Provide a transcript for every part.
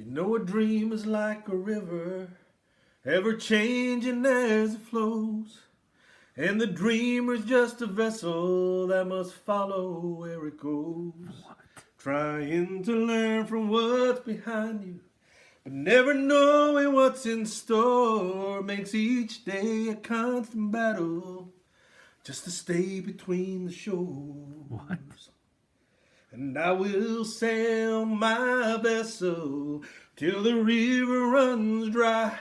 You know a dream is like a river, ever changing as it flows. And the dreamer's just a vessel that must follow where it goes. What? Trying to learn from what's behind you, but never knowing what's in store makes each day a constant battle just to stay between the shores. What? And I will sail my vessel till the river runs dry.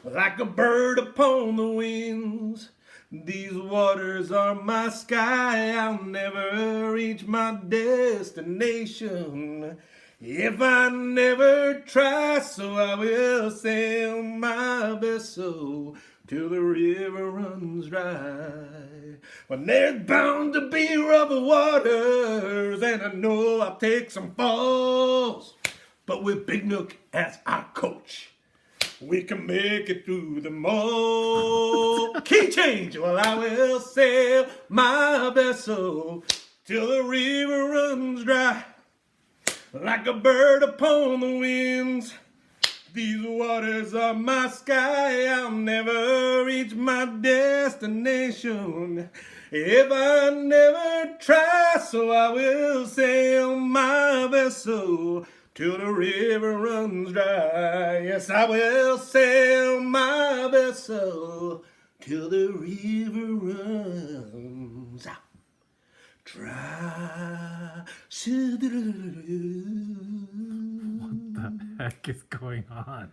Like a bird upon the wings, these waters are my sky. I'll never reach my destination if I never try. So I will sail my vessel till the river runs dry. Well, there's bound to be rougher waters, and I know I'll take some falls. But with Big Nook as our coach, we can make it through them all. Key change. Well, I will sail my vessel till the river runs dry. Like a bird upon the winds, these waters are my sky. I'll never reach my destination if I never try. So I will sail my vessel till the river runs dry. Yes, I will sail my vessel till the river runs dry. What the heck is going on?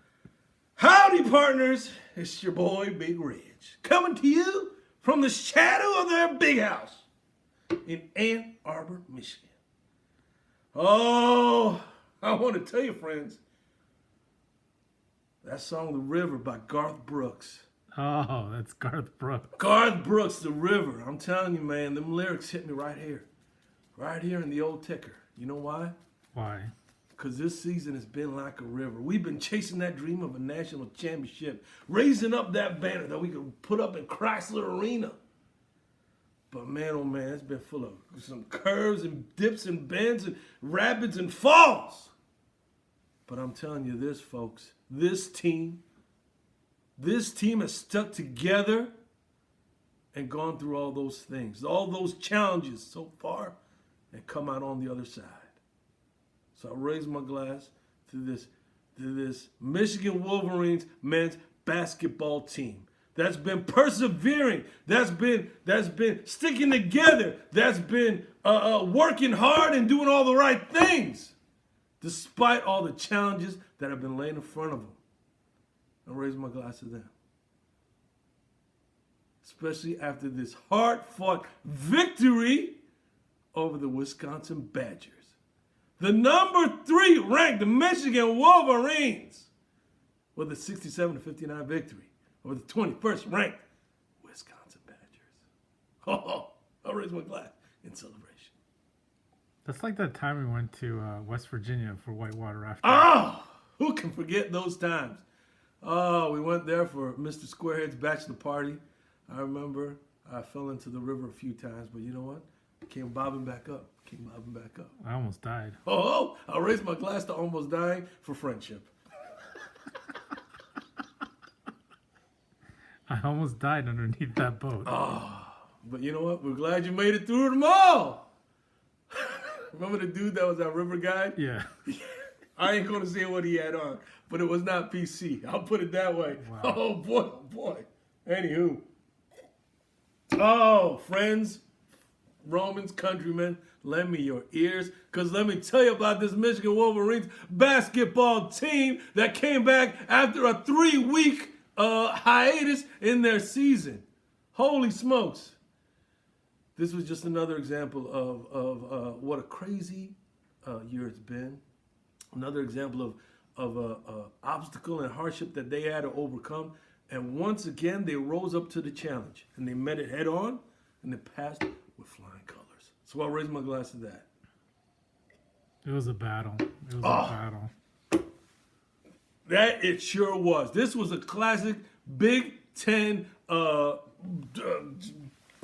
Howdy, partners. It's your boy, Big Reg, coming to you from the shadow of their big house in Ann Arbor, Michigan. Oh, I want to tell you, friends, that song, The River by Garth Brooks. Oh, that's Garth Brooks. Garth Brooks, The River. I'm telling you, man, them lyrics hit me right here in the old ticker. You know why? Why? Because this season has been like a river. We've been chasing that dream of a national championship, raising up that banner that we could put up in Chrysler Arena. But man, oh man, it's been full of some curves and dips and bends and rapids and falls. But I'm telling you this, folks, this team has stuck together and gone through all those things, all those challenges so far, and come out on the other side. So I raise my glass to this Michigan Wolverines men's basketball team that's been persevering, that's been sticking together, that's been working hard and doing all the right things, despite all the challenges that have been laid in front of them. I raise my glass to them. Especially after this hard-fought victory over the Wisconsin Badgers. The number 3 ranked Michigan Wolverines with a 67-59 victory over the 21st ranked Wisconsin Badgers. Oh, I'll raise my glass in celebration. That's like that time we went to West Virginia for Whitewater Rafting. Oh, who can forget those times? Oh, we went there for Mr. Squarehead's bachelor party. I remember I fell into the river a few times, but you know what? Came bobbing back up. I almost died. Oh, I'll raise my glass to almost dying for friendship. I almost died underneath that boat. Oh, but you know what? We're glad you made it through them all. Remember the dude that was our river guide? Yeah. I ain't going to say what he had on, but it was not PC. I'll put it that way. Wow. Oh, boy. Anywho. Oh, friends, Romans, countrymen, lend me your ears, because let me tell you about this Michigan Wolverines basketball team that came back after a 3-week hiatus in their season. Holy smokes. This was just another example of what a crazy year it's been. Another example of obstacle and hardship that they had to overcome. And once again, they rose up to the challenge. And they met it head on, and they passed with flying colors. So I'll raise my glass to that. It was a battle. A battle. That it sure was. This was a classic Big Ten put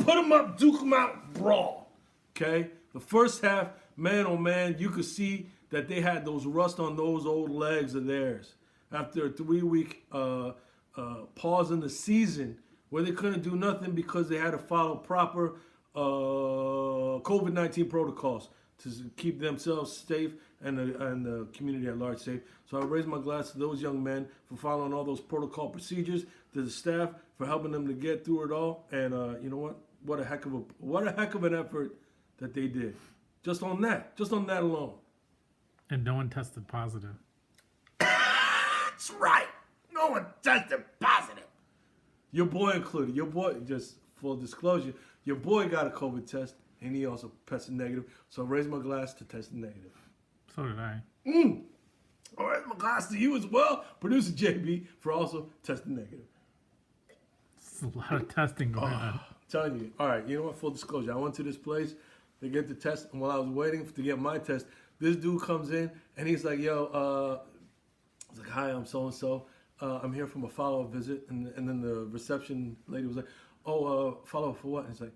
them up, duke them out brawl. Okay? The first half, man, oh man, you could see that they had those rust on those old legs of theirs after a 3-week pause in the season where they couldn't do nothing because they had to follow proper COVID-19 protocols to keep themselves safe and the community at large safe. So I raise my glass to those young men for following all those protocol procedures, to the staff for helping them to get through it all. And you know what? What a heck of an effort that they did. Just on that alone. And no one tested positive. That's right. No one tested positive. Your boy included. Your boy, just full disclosure, your boy got a COVID test, and he also tested negative. So I raise my glass to testing negative. So did I. I raise my glass to you as well, producer JB, for also testing negative. It's a lot of testing going on. I'm telling you. All right, you know what? Full disclosure. I went to this place. They get the test, and while I was waiting to get my test, this dude comes in, and he's like, yo, he's like, hi, I'm so-and-so. I'm here from a follow-up visit. And then the reception lady was like, oh, follow-up for what? And he's like,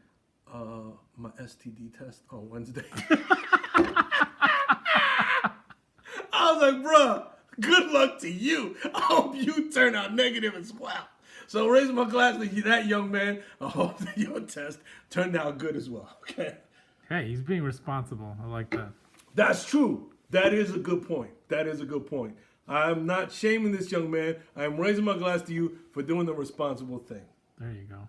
my STD test on Wednesday. I was like, bruh, good luck to you. I hope you turn out negative as well. So raising my glass to that young man, I hope that your test turned out good as well, okay? Hey, he's being responsible. I like that. That's true. That is a good point. I'm not shaming this young man. I'm raising my glass to you for doing the responsible thing. There you go.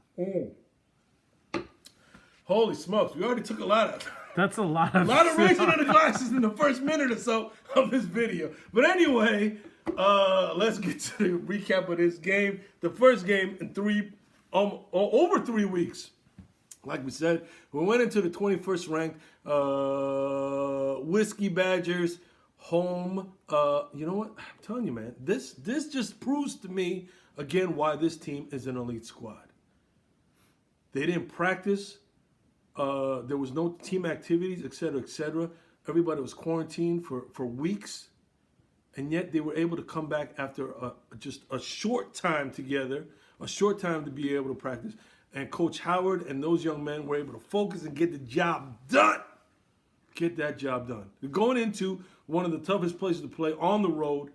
Holy smokes, we already took a lot of... That's a lot of raising of the glasses in the first minute or so of this video. But anyway, let's get to the recap of this game. The first game in over 3 weeks. Like we said, we went into the 21st ranked Wisky Badgers home. You know what? I'm telling you, man, this just proves to me again why this team is an elite squad. They didn't practice. There was no team activities, etc., etc. Everybody was quarantined for weeks, and yet they were able to come back after just a short time together, a short time to be able to practice. And Coach Howard and those young men were able to focus and get the job done. Get that job done. They're going into one of the toughest places to play on the road.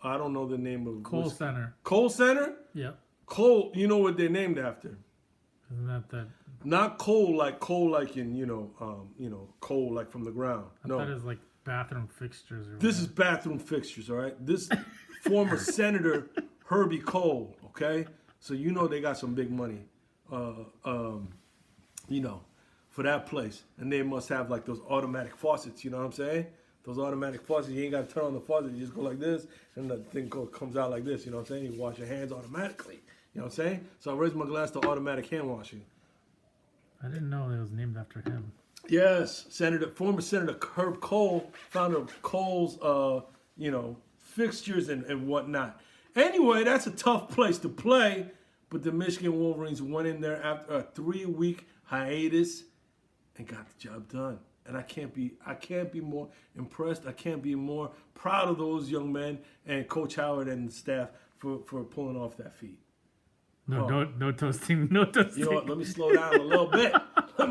I don't know the name of Cole Center. Cole Center? Yeah. Cole, you know what they're named after? Isn't that? Not coal like in coal like from the ground. No, that is like bathroom fixtures. Or this is bathroom fixtures. All right. This former Senator Herbie Cole. Okay, so you know they got some big money. For that place, and they must have like those automatic faucets. You know what I'm saying? Those automatic faucets. You ain't got to turn on the faucet. You just go like this, and the thing comes out like this. You know what I'm saying? You wash your hands automatically. You know what I'm saying? So I raised my glass to automatic hand washing. I didn't know it was named after him. Yes, former Senator Herb Cole, founder of Cole's, fixtures and whatnot. Anyway, that's a tough place to play, but the Michigan Wolverines went in there after a 3-week hiatus and got the job done. And I can't be more impressed. I can't be more proud of those young men and Coach Howard and the staff for pulling off that feat. No toasting. No toasting. You know what? Let me slow down a little bit. Let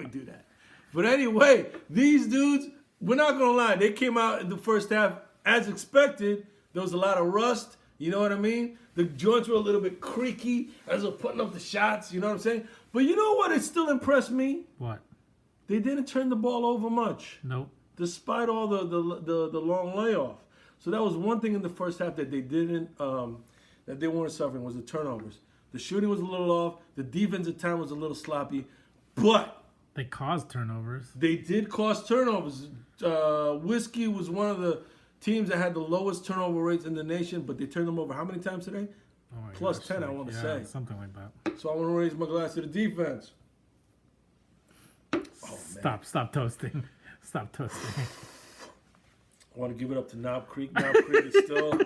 me do that. But anyway, these dudes, we're not going to lie. They came out in the first half as expected. There was a lot of rust. You know what I mean? The joints were a little bit creaky as they're putting up the shots. You know what I'm saying? But you know what? It still impressed me. What? They didn't turn the ball over much. Nope. Despite all the long layoff. So that was one thing in the first half that they didn't... that they weren't suffering was the turnovers. The shooting was a little off. The defense at time was a little sloppy. But they caused turnovers. They did cause turnovers. Wisky was one of the teams that had the lowest turnover rates in the nation, but they turned them over how many times today? Oh my Plus gosh, 10, I want to say. Something like that. So I want to raise my glass to the defense. Stop toasting. Stop toasting. I want to give it up to Knob Creek. Knob Creek is still...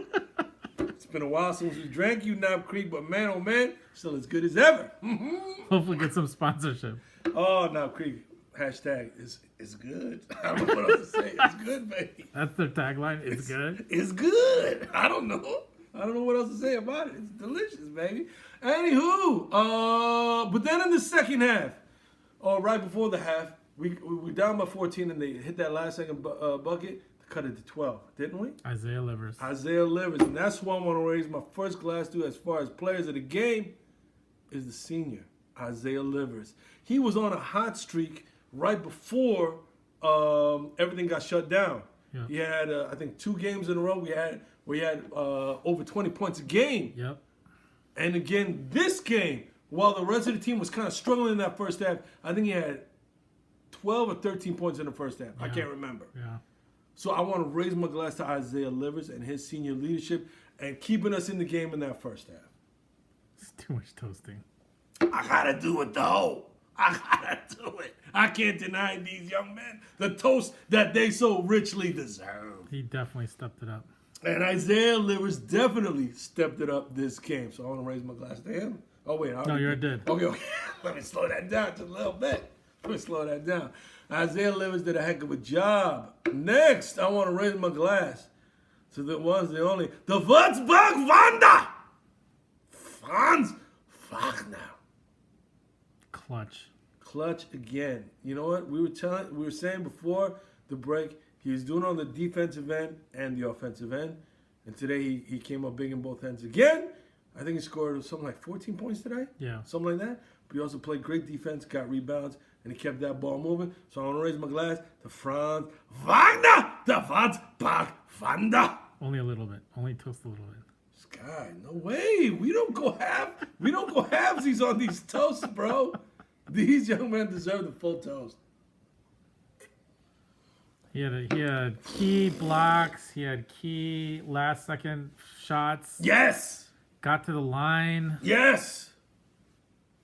It's been a while since we drank you, Knob Creek, but man, oh man, still as good as ever. Hopefully get some sponsorship. Oh, Knob Creek, hashtag is good. I don't know what else to say. It's good, baby. That's their tagline. It's good. It's good. I don't know what else to say about it. It's delicious, baby. Anywho, but then in the second half, or right before the half, we down by 14, and they hit that last second bucket to cut it to 12, didn't we? Isaiah Livers. Isaiah Livers, and that's who I want to raise my first glass to as far as players of the game is the senior, Isaiah Livers. He was on a hot streak right before everything got shut down. Yeah. He had, I think, 2 games in a row where he had over 20 points a game. Yep. And again, this game, while the rest of the team was kind of struggling in that first half, I think he had 12 or 13 points in the first half. I can't remember. Yeah. So I want to raise my glass to Isaiah Livers and his senior leadership and keeping us in the game in that first half. It's too much toasting. I got to do it, though. I got to do it. I can't deny these young men the toast that they so richly deserve. He definitely stepped it up. And Isaiah Livers definitely stepped it up this game. So I want to raise my glass to him. Oh, wait. No, you're dead. Okay. Let me slow that down just a little bit. Let me slow that down. Isaiah Livers did a heck of a job. Next, I want to raise my glass to the ones, the only, the Würzburg Wander. Franz Wagner. Clutch again. You know what? We were saying before the break, he was doing it on the defensive end and the offensive end. And today he came up big in both ends again. I think he scored something like 14 points today. Yeah. Something like that. But he also played great defense, got rebounds, and he kept that ball moving. So I want to raise my glass to Franz Wagner, the Würzburg Wander. Only a little bit. Only toast a little bit. This guy, no way. We don't go halvesies on these toasts, bro. These young men deserve the full toast. He had key blocks. He had key last second shots. Yes. Got to the line. Yes.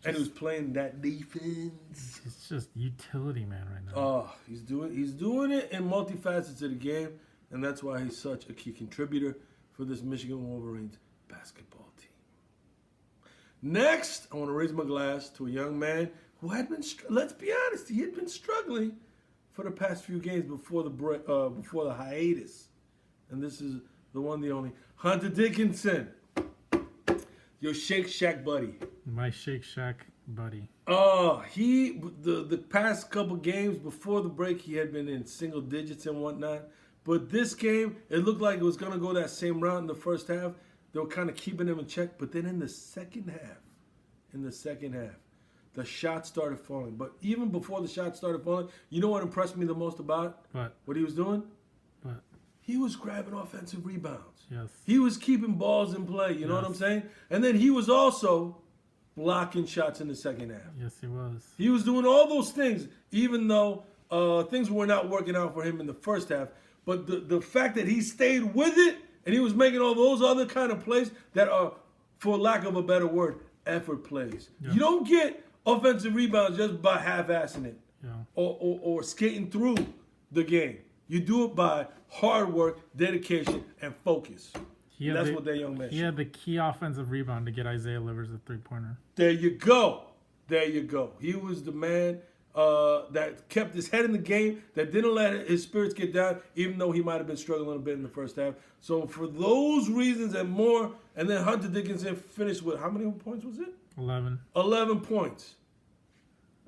And he was playing that defense. He's just utility man right now. Oh, he's doing it in multifacets of the game, and that's why he's such a key contributor for this Michigan Wolverines basketball team. Next, I want to raise my glass to a young man who had been, let's be honest, he had been struggling for the past few games before the hiatus. And this is the one, the only, Hunter Dickinson, your Shake Shack buddy. My Shake Shack buddy. The past couple games before the break, he had been in single digits and whatnot. But this game, it looked like it was going to go that same route in the first half. They were kind of keeping him in check. But then in the second half, the shots started falling. But even before the shots started falling, you know what impressed me the most about what he was doing? What? He was grabbing offensive rebounds. Yes. He was keeping balls in play. You know what I'm saying? And then he was also blocking shots in the second half. Yes, he was. He was doing all those things, even though things were not working out for him in the first half. But the fact that he stayed with it and he was making all those other kind of plays that are, for lack of a better word, effort plays. Yeah. You don't get offensive rebounds just by half-assing it or skating through the game. You do it by hard work, dedication, and focus. That's what that young man He had the key offensive rebound to get Isaiah Livers a three-pointer. There you go. He was the man that kept his head in the game, that didn't let his spirits get down, even though he might have been struggling a bit in the first half. So for those reasons and more, and then Hunter Dickinson finished with, how many points was it? 11. 11 points.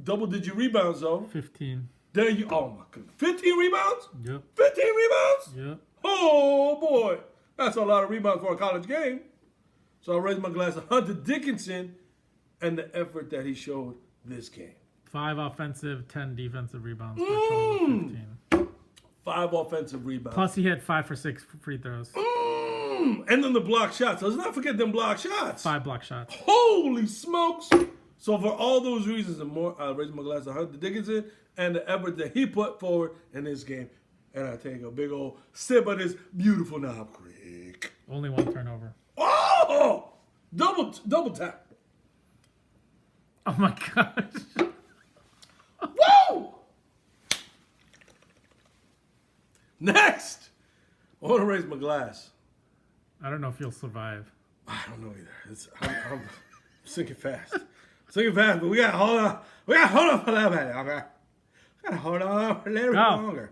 Double-digit rebounds, though. 15. There you, oh my goodness. 15 rebounds? Yep. 15 rebounds? Yep. Oh, boy. That's a lot of rebounds for a college game. So I raise my glass to Hunter Dickinson and the effort that he showed this game. 5 offensive, 10 defensive rebounds for a total of 15. 5 offensive rebounds. Plus he had 5 for 6 free throws. And then the block shots. Let's not forget them block shots. 5 block shots. Holy smokes. So for all those reasons and more, I raise my glass to Hunter Dickinson and the effort that he put forward in this game. And I take a big old sip of this beautiful Knob Creek. Only 1 turnover. Oh! Double tap. Oh my gosh. Woo! Next, I want to raise my glass. I don't know if you'll survive. I don't know either. I'm sinking fast. But we got to hold on. We got to hold on for a little bit, okay? We got to hold on for a little bit longer.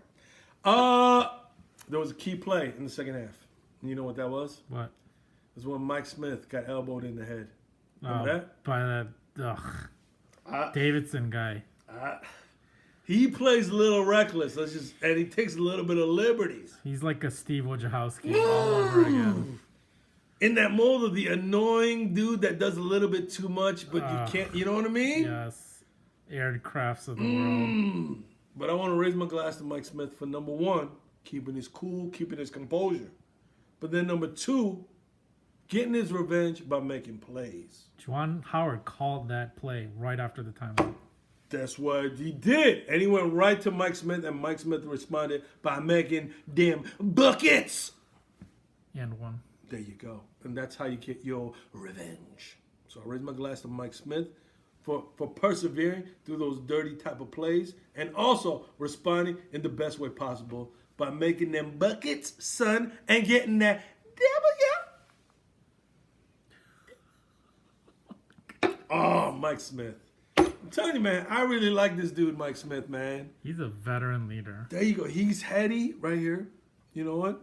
There was a key play in the second half. And you know what that was? What? It was when Mike Smith got elbowed in the head. Remember that? By that Davidson guy. He plays a little reckless. And he takes a little bit of liberties. He's like a Steve Wojciechowski all over again. In that mold of the annoying dude that does a little bit too much, but you can't. You know what I mean? Yes. Aircrafts of the world. But I want to raise my glass to Mike Smith for number one, keeping his cool, keeping his composure. But then number two, getting his revenge by making plays. Juwan Howard called that play right after the timeout. That's what he did. And he went right to Mike Smith, and Mike Smith responded by making them buckets. And one. There you go. And that's how you get your revenge. So I raise my glass to Mike Smith for persevering through those dirty type of plays and also responding in the best way possible by making them buckets, son, and getting that W. Oh, Mike Smith. I'm telling you, man, I really like this dude, Mike Smith, man. He's a veteran leader. There you go. He's heady right here. You know what?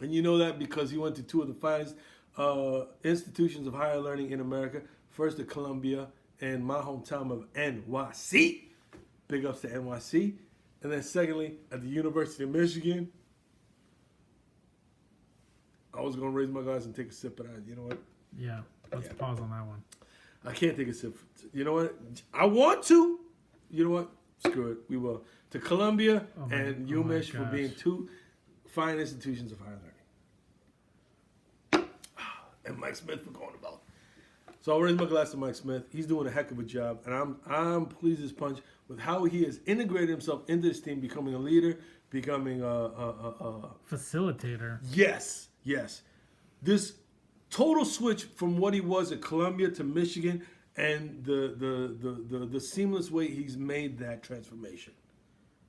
And you know that because he went to two of the finest institutions of higher learning in America. First at Columbia and my hometown of NYC. Big ups to NYC. And then secondly, at the University of Michigan. I was going to raise my glass and take a sip, but you know what? Yeah, let's pause on that one. I can't take a sip. You know what? I want to. You know what? Screw it. We will. To Columbia and UMich for being two fine institutions of higher learning. And Mike Smith for going about. So I'll raise my glass to Mike Smith. He's doing a heck of a job, and I'm pleased as punch with how he has integrated himself into this team, becoming a leader, becoming a facilitator. Yes. This total switch from what he was at Columbia to Michigan, and the seamless way he's made that transformation.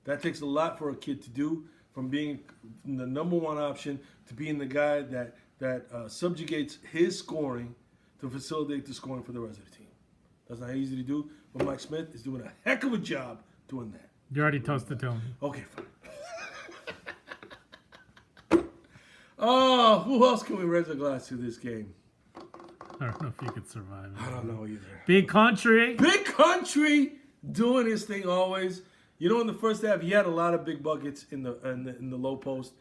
That takes a lot for a kid to do, from being the number one option to being the guy that subjugates his scoring to facilitate the scoring for the rest of the team. That's not easy to do, but Mike Smith is doing a heck of a job doing that. You already toasted to him. Okay, fine. Oh, who else can we raise a glass to this game? I don't know if you could survive. I don't know either. Big country. Big country doing his thing always. You know, in the first half, he had a lot of big buckets in the low post.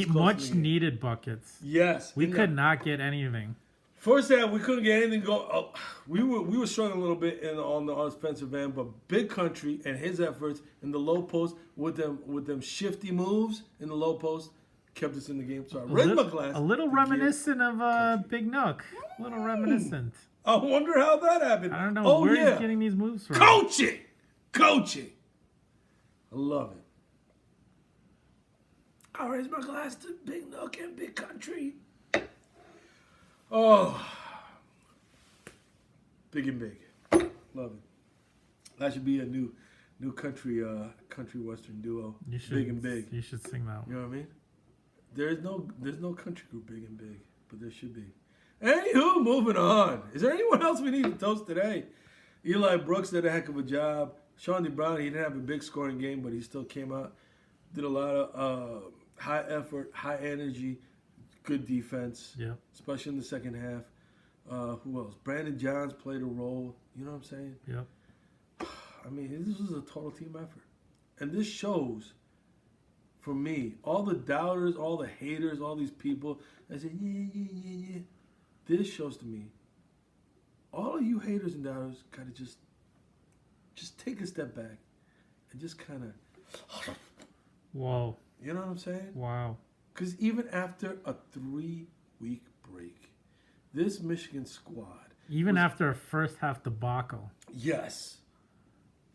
Much needed buckets. Yes, we could not get anything. First half, we couldn't get anything going. Oh, we were struggling a little bit on the offensive end, but Big Country and his efforts in the low post with them shifty moves in the low post kept us in the game. So I raised my glass. A little reminiscent of Big Nook. A little reminiscent. I wonder how that happened. I don't know where he's getting these moves from. Coaching. I love it. I raise my glass to Big Nook and Big Country. Oh, big and big, love it. That should be a new country western duo. Big and big. You should sing that one. You know what I mean? There's no country group big and big, but there should be. Anywho, moving on. Is there anyone else we need to toast today? Eli Brooks did a heck of a job. Shawnee Brown, he didn't have a big scoring game, but he still came out, did a lot of high effort, high energy. Good defense, especially in the second half. Who else? Brandon Johns played a role. You know what I'm saying? Yep. I mean, this was a total team effort. And this shows, for me, all the doubters, all the haters, all these people that say, yeah. This shows to me, all of you haters and doubters got to just take a step back and just kind of, whoa. You know what I'm saying? Wow. Because even after a 3-week break, this Michigan squad... Even after a first half debacle. Yes.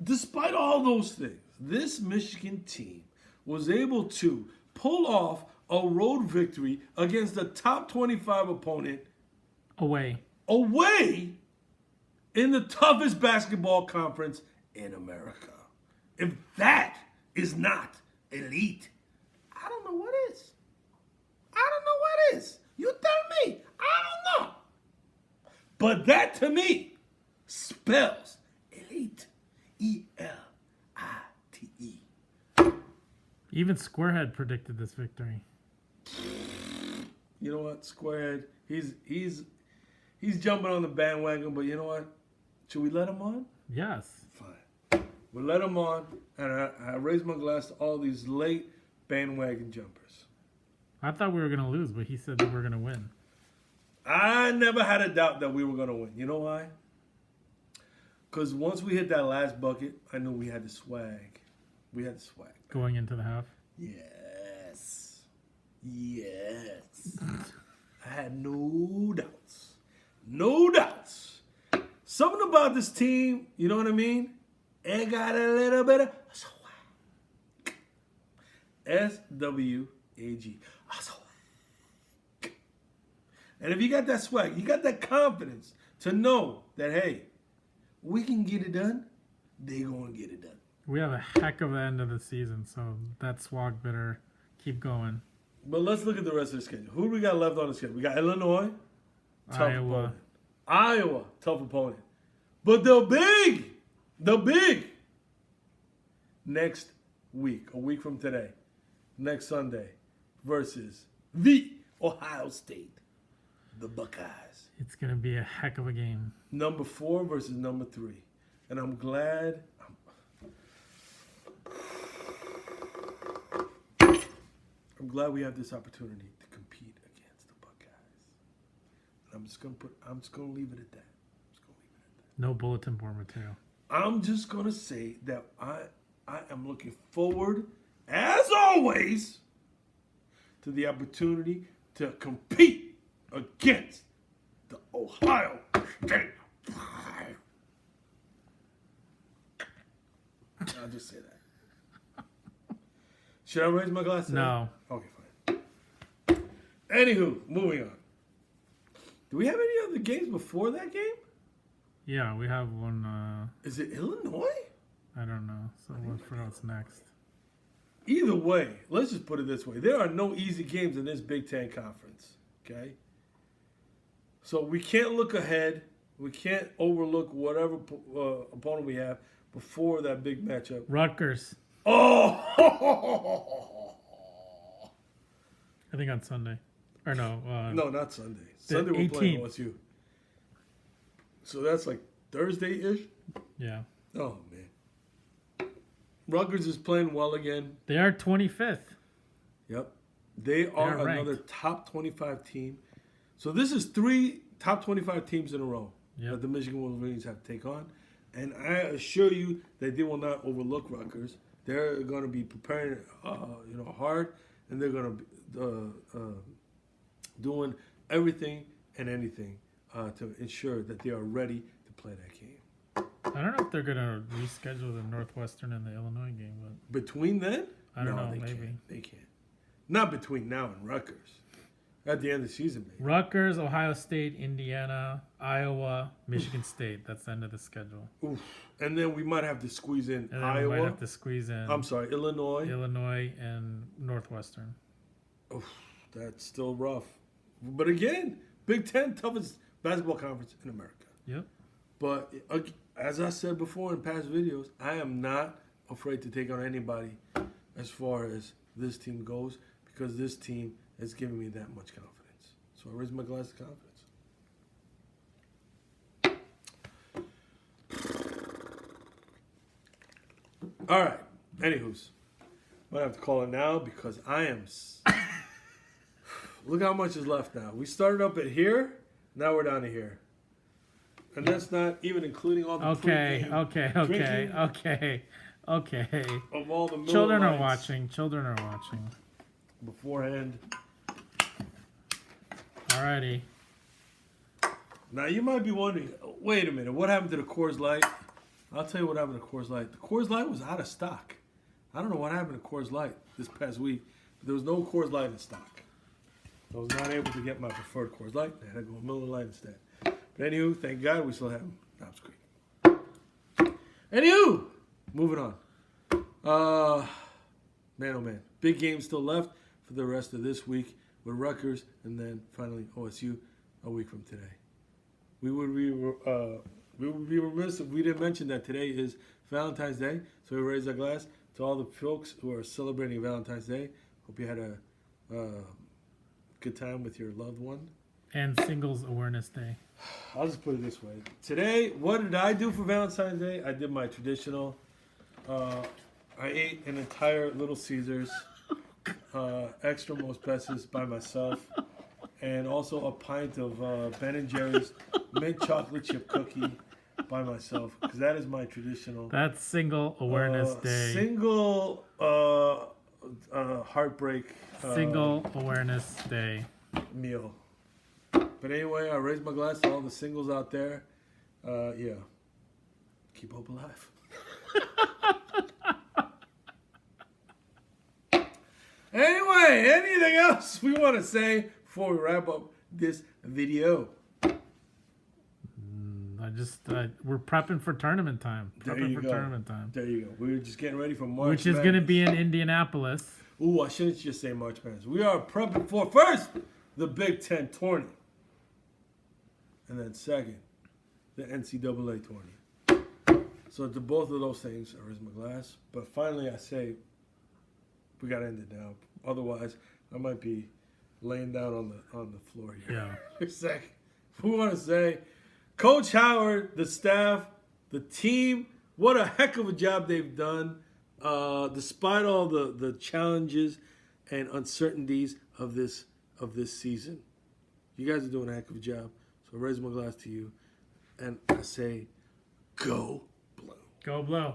Despite all those things, this Michigan team was able to pull off a road victory against a top 25 opponent... Away in the toughest basketball conference in America. If that is not elite, I don't know what is. You tell me. I don't know. But that to me spells elite. ELITE. Even Squarehead predicted this victory. You know what, Squarehead? He's jumping on the bandwagon, but you know what? Should we let him on? Yes. Fine. We let them on, and I raised my glass to all these late bandwagon jumpers. I thought we were gonna lose, but he said that we're gonna win. I never had a doubt that we were going to win. You know why? Because once we hit that last bucket, I knew we had the swag. We had the swag. Going into the half. Yes. Yes. I had no doubts. No doubts. Something about this team, you know what I mean? It got a little bit of swag. S-W-A-G. Swag. And if you got that swag, you got that confidence to know that, hey, we can get it done, they going to get it done. We have a heck of an end of the season, so that swag better keep going. But let's look at the rest of the schedule. Who do we got left on the schedule? We got Illinois, tough Iowa. opponent. Iowa, tough opponent. But the big, next week, a week from today, next Sunday, versus the Ohio State, the Buckeyes. It's going to be a heck of a game. Number 4 versus number 3. And I'm glad we have this opportunity to compete against the Buckeyes. And I'm just gonna leave it at that. No bulletin board material. I'm just gonna say that I am looking forward, as always, to the opportunity to compete against the Ohio State. I'll just say that. Should I raise my glass? No. Okay, fine. Anywho, moving on. Do we have any other games before that game? Yeah, we have one. Is it Illinois? I don't know. So we'll figure out what's next. Either way, let's just put it this way. There are no easy games in this Big Ten Conference, okay? So we can't look ahead. We can't overlook whatever opponent we have before that big matchup. Rutgers. Oh! I think on Sunday. Or no. No, not Sunday. The Sunday we're playing 18th. OSU. So that's like Thursday-ish? Yeah. Oh, man. Rutgers is playing well again. They are 25th. Yep. They are ranked. another top 25 team. So this is 3 top 25 teams in a row that the Michigan Wolverines have to take on. And I assure you that they will not overlook Rutgers. They're going to be preparing hard, and they're going to be doing everything and anything to ensure that they are ready to play that game. I don't know if they're going to reschedule the Northwestern and the Illinois game, but Between then? I don't know, they maybe. Can't. They can't. Not between now and Rutgers. At the end of the season, maybe. Rutgers, Ohio State, Indiana, Iowa, Michigan State. That's the end of the schedule. Oof. And then we might have to squeeze in And then Iowa. we might have to squeeze in Illinois, and Northwestern. Oof, that's still rough. But again, Big Ten, toughest basketball conference in America. Yep. But as I said before in past videos, I am not afraid to take on anybody as far as this team goes, because this team has given me that much confidence. So I raise my glass of confidence. All right. Anywho's, might have to call it now because I am. Look how much is left now. We started up at here. Now we're down to here. And that's not even including all the Okay. of all the Miller Children are Lights watching. beforehand. Alrighty. Now you might be wondering, wait a minute, what happened to the Coors Light? I'll tell you what happened to Coors Light. The Coors Light was out of stock. I don't know what happened to Coors Light this past week, but there was no Coors Light in stock. I was not able to get my preferred Coors Light. I had to go Miller Lite instead. But anywho, thank God we still have Knobs Creek. Anywho, moving on. Man, oh man. Big game still left for the rest of this week with Rutgers and then finally OSU a week from today. We would be remiss if we didn't mention that today is Valentine's Day. So we raise our glass to all the folks who are celebrating Valentine's Day. Hope you had a good time with your loved one. And Singles Awareness Day. I'll just put it this way. Today, what did I do for Valentine's Day? I did my traditional I ate an entire Little Caesars, extra Most Best's by myself, and also a pint of Ben & Jerry's mint chocolate chip cookie by myself, because that is my traditional. That's Single Awareness Day. Single heartbreak Single Awareness Day. meal. But anyway, I raise my glass to all the singles out there. Yeah. Keep hope alive. Anyway, anything else we want to say before we wrap up this video? We're prepping for tournament time. There you go. There you go. We're just getting ready for March Which is going to be in Indianapolis. Ooh, I shouldn't just say March Madness. We are prepping for, first, the Big Ten tourney. And then second, the NCAA tourney. So to both of those things, I raise my glass. But finally, I say, we got to end it now. Otherwise, I might be laying down on the floor here. Yeah. Second, we want to say, Coach Howard, the staff, the team, what a heck of a job they've done. Despite all the challenges and uncertainties of this season. You guys are doing a heck of a job. So I raise my glass to you, and I say, go Blue. Go Blue.